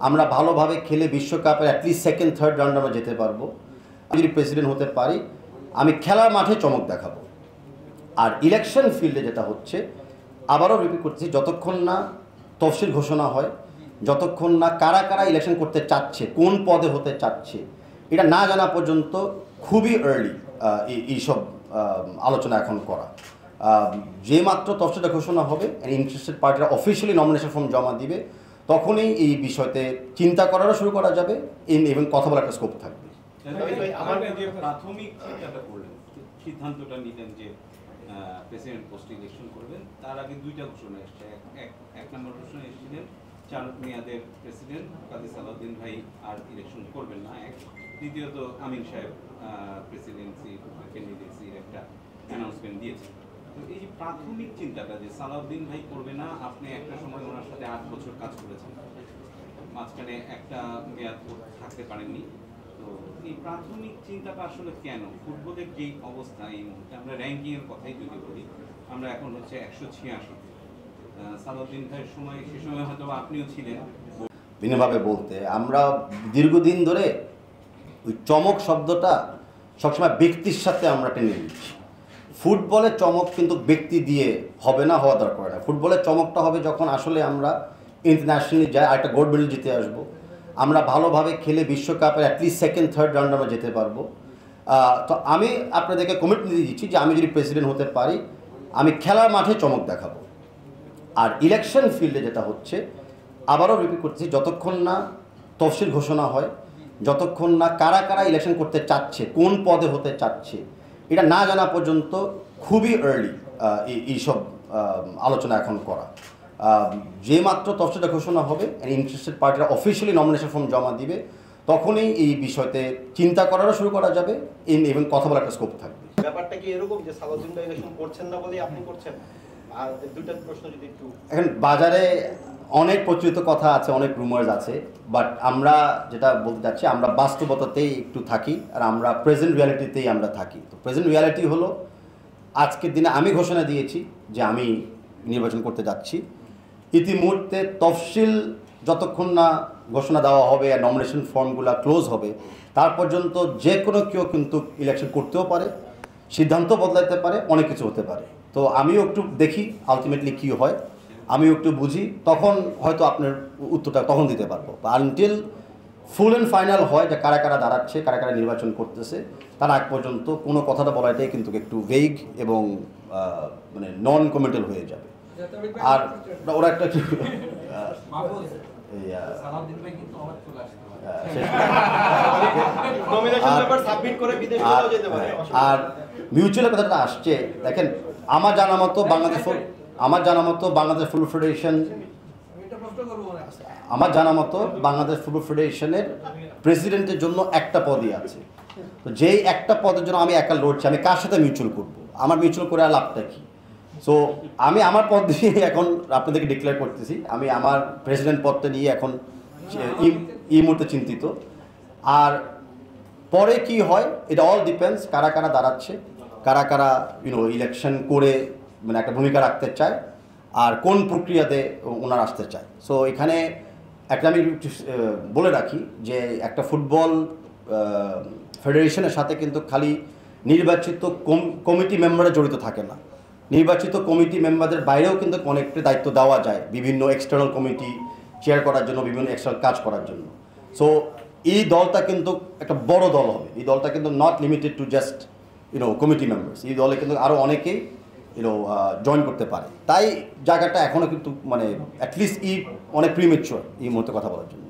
আমরা ভালোভাবে খেলে বিশ্বকাপের অ্যাটলিস্ট সেকেন্ড থার্ড রাউন্ডে আমরা যেতে পারবো। আমি যদি প্রেসিডেন্ট হতে পারি আমি খেলার মাঠে চমক দেখাবো। আর ইলেকশন ফিল্ডে যেটা হচ্ছে, আবারও রিপিট করতেছি, যতক্ষণ না তফসিল ঘোষণা হয়, যতক্ষণ না কারা কারা ইলেকশন করতে চাচ্ছে, কোন পদে হতে চাচ্ছে, এটা না জানা পর্যন্ত খুবই আর্লি এইসব আলোচনা এখন করা। যে মাত্র তফসিলটা ঘোষণা হবে, ইন্টারেস্টেড পার্টিরা অফিসিয়ালি নমিনেশন ফর্ম জমা দিবে, তখনই এই বিষয়তে চিন্তা করারও শুরু করা যাবে এবং কথা বলার একটা স্কোপ থাকবে। প্রাথমিক সিদ্ধান্তটা নিলেন যে প্রেসিডেন্ট পোস্ট ইলেকশন করবেন, তার আগে দুইটা ঘোষণা এসছে। এক নম্বর ঘোষণা এসেছিলেন 4 মেয়াদের প্রেসিডেন্ট কাজী সালাউদ্দিন ভাই আর ইলেকশন করবেন না। দ্বিতীয়ত আমিন সাহেব প্রেসিডেন্সি ক্যান্ডিডেটসির একটা অ্যানাউন্সমেন্ট দিয়েছেন। তো এই যে প্রাথমিক চিন্তাটা যে সালাউদ্দিন ভাই করবে না, আপনি একটা সময় ওনার সাথে 8 বছর কাজ করেছেন, মাঝখানে একটা মেয়াদ থাকতে পারেননি। তো এই প্রাথমিক চিন্তাটা আসলে কেন? ফুটবলের যে অবস্থা এই মুহূর্তে, আমরা র্যাঙ্কিংয়ের কথাই যদি বলি, আমরা এখন হচ্ছে 186। সালাউদ্দিন ভাইয়ের সময়, সে সময় হয়তো আপনিও ছিলেন। ভিন্নভাবে বলতে, আমরা দীর্ঘদিন ধরে ওই চমক শব্দটা সবসময় ব্যক্তির সাথে আমরা টেনে নিচ্ছি। ফুটবলের চমক কিন্তু ব্যক্তি দিয়ে হবে না, হওয়া দরকার না। ফুটবলের চমকটা হবে যখন আসলে আমরা ইন্টারন্যাশনালি যাই, আর একটা গোল্ড মেডেল জিতে আসবো, আমরা ভালোভাবে খেলে বিশ্বকাপের অ্যাটলিস্ট সেকেন্ড থার্ড রাউন্ডে আমরা যেতে পারবো। তো আমি আপনাদেরকে কমিটমেন্ট দিচ্ছি যে আমি যদি প্রেসিডেন্ট হতে পারি আমি খেলার মাঠে চমক দেখাবো। আর ইলেকশন ফিল্ডে যেটা হচ্ছে, আবারও রিপিট করতেছি, যতক্ষণ না তফসিল ঘোষণা হয়, যতক্ষণ না কারা কারা ইলেকশন করতে চাচ্ছে, কোন পদে হতে চাচ্ছে, এটা না জানা পর্যন্ত খুবই আর্লি এইসব আলোচনা এখন করা। যে মাত্র তফসিলটা ঘোষণা হবে, ইন্টারেস্টেড পার্টিরা অফিসিয়ালি নমিনেশন ফর্ম জমা দিবে, তখনই এই বিষয়তে চিন্তা করারও শুরু করা যাবে এবং কথা বলার একটা স্কোপ থাকবে। ব্যাপারটা কি এরকম যে সালাউদ্দিন ভাই ইলেকশন করছেন না বলেই আপনি করছেন? আর দুইটা প্রশ্ন যদি একটু। এখন বাজারে অনেক প্রচলিত কথা আছে, অনেক রুমার্স আছে, বাট আমরা যেটা বলতে চাচ্ছি, আমরা বাস্তবতাতেই একটু থাকি, আর আমরা প্রেজেন্ট রিয়ালিটিতেই আমরা থাকি। তো প্রেজেন্ট রিয়ালিটি হলো, আজকের দিনে আমি ঘোষণা দিয়েছি যে আমি নির্বাচন করতে যাচ্ছি। ইতিমধ্যে তফসিল যতক্ষণ না ঘোষণা দেওয়া হবে আর নমিনেশন ফর্মগুলো ক্লোজ হবে, তার পর্যন্ত যে কোনো কেউ কিন্তু ইলেকশন করতেও পারে, সিদ্ধান্ত বদলাতে পারে, অনেক কিছু হতে পারে। তো আমিও একটু দেখি আলটিমেটলি কী হয়, আমিও একটু বুঝি, তখন হয়তো আপনার উত্তরটা তখন দিতে পারবো। আনটিল ফুল অ্যান্ড ফাইনাল হয় যে কারা কারা দাঁড়াচ্ছে, কারা কারা নির্বাচন করতেছে, তার আগ পর্যন্ত কোনো কথাটা বলাটাই কিন্তু একটু ভেগ এবং মানে নন কমেন্টাল হয়ে যাবে। আর ওরা একটা আর মিউচুয়াল কথাটা আসছে, দেখেন, আমার জানা মতো বাংলাদেশ ফুটবল ফেডারেশনের প্রেসিডেন্টের জন্য একটা পদই আছে। তো যেই একটা পদের জন্য আমি একা লড়ছি, আমি কার সাথে মিউচুয়াল করবো? আমার মিউচুয়াল করে আর লাভটা কি? সো আমি আমার পদ দিয়ে এখন আপনাদেরকে ডিক্লেয়ার করতেছি, আমি আমার প্রেসিডেন্ট পদটা নিয়ে এখন এই মুহূর্তে চিন্তিত। আর পরে কি হয়, এটা অল ডিপেন্ডস কারা কারা দাঁড়াচ্ছে, কারা কারা ইলেকশন করে মানে একটা ভূমিকা রাখতে চায়, আর কোন প্রক্রিয়াতে ওনারা আসতে চায়। সো এখানে একটা আমি বলে রাখি যে একটা ফুটবল ফেডারেশনের সাথে কিন্তু খালি নির্বাচিত কমিটি মেম্বাররা জড়িত থাকে না। নির্বাচিত কমিটি মেম্বারদের বাইরেও কিন্তু অনেকটা দায়িত্ব দেওয়া যায় বিভিন্ন এক্সটার্নাল কমিটি চেয়ার করার জন্য, বিভিন্ন এক্সটার্নাল কাজ করার জন্য। সো এই দলটা কিন্তু একটা বড় দল হবে। এই দলটা কিন্তু not limited to just committee members. এই দলে কিন্তু আরও অনেকেই জয়েন করতে পারে। তাই জায়গাটা এখনও কিন্তু মানে অ্যাটলিস্ট অনেক প্রিমেচুর এই মুহূর্তে কথা বলার জন্য।